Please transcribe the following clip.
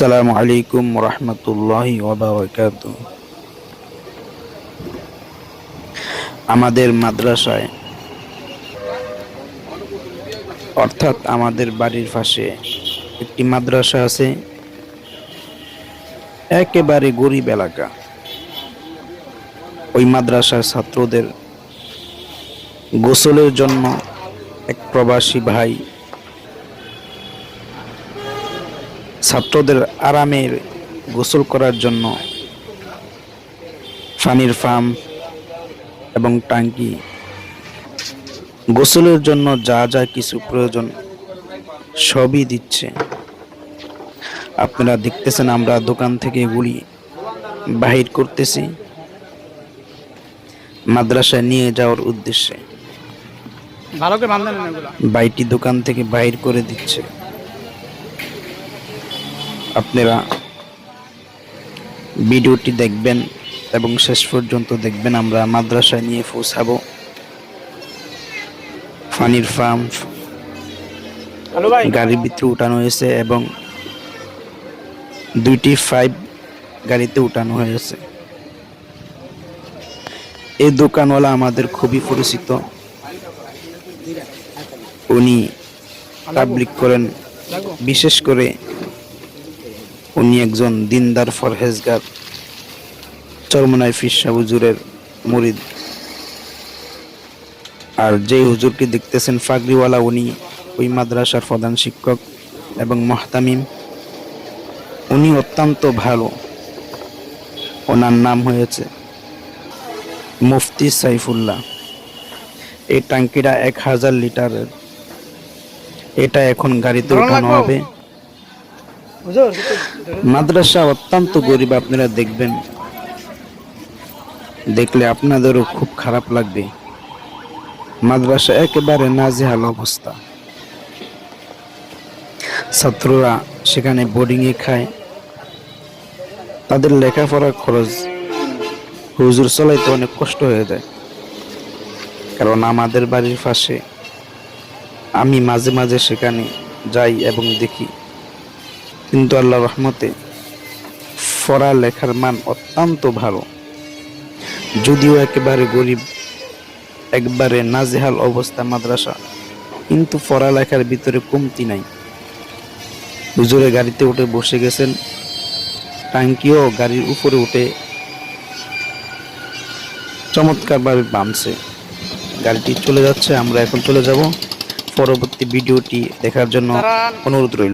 আসসালামু আলাইকুম রহমতুল্লাহি ওয়া বারাকাতুহু। আমাদের মাদ্রাসায় অর্থাৎ আমাদের বাড়ির পাশে একটি মাদ্রাসা আছে। একেবারে গরিব এলাকা। ওই মাদ্রাসার ছাত্রদের গোসলের জন্য এক প্রবাসী ভাই ছাত্রদের আরামের গোসল করার জন্য পানির পাম্প এবং ট্যাঙ্কি, গোসলের জন্য যা যা কিছু প্রয়োজন সবই দিচ্ছে। আপনারা দেখতেছেন আমরা দোকান থেকে এগুলি বাহির করতেছি মাদ্রাসায় নিয়ে যাওয়ার উদ্দেশ্যে। বাইটি দোকান থেকে বাহির করে দিচ্ছে। আপনারা ভিডিওটি দেখবেন এবং শেষ পর্যন্ত দেখবেন। আমরা মাদ্রাসায় নিয়ে পৌঁছাবো। পানির পাম্প গাড়ির ভিতরে উঠানো হয়েছে এবং দুইটি পাইপ গাড়িতে উঠানো হয়েছে। এই দোকানওয়ালা আমাদের খুবই পরিচিত। উনি তাবলীগ করেন, বিশেষ করে উনি একজন দিনদার ফরহেজগার চরমনাই পীর সাহেব হুজুরের মুরিদ। আর যে হুজুরকে দেখতেছেন পাগড়িওয়ালা, উনি ওই মাদ্রাসার প্রধান শিক্ষক এবং মুহতামিম। উনি অত্যন্ত ভালো। ওনার নাম হয়েছে মুফতি সাইফুল্লাহ। এই ট্যাঙ্কিটা 1000 লিটারের। এটা এখন গাড়িতে উঠানো হবে। মাদ্রাসা অত্যন্ত গরিব। আপনারা দেখবেন, দেখলে আপনাদেরও খুব খারাপ লাগবে। মাদ্রাসা একেবারে নাজেহাল অবস্থা। ছাত্ররা সেখানে বোর্ডিংয়ে খায়। তাদের লেখাপড়ার খরচ হুজুর চালাইতে অনেক কষ্ট হয়ে যায়। কারণ আমাদের বাড়ির পাশে আমি মাঝে মাঝে সেখানে যাই এবং দেখি, কিন্তু আল্লাহর রহমতে পড়া লেখার মান অত্যন্ত ভালো। যদিও একেবারে গরিব, একবারে নাজেহাল অবস্থা মাদ্রাসা, কিন্তু পড়ালেখার ভিতরে কমতি নাই। হুজুরে গাড়িতে উঠে বসে গেছেন, ট্যাঙ্কিও গাড়ির উপরে উঠে চমৎকারভাবে বামছে। গাড়িটি চলে যাচ্ছে, আমরা এখন চলে যাব। পরবর্তী ভিডিওটি দেখার জন্য অনুরোধ রইল।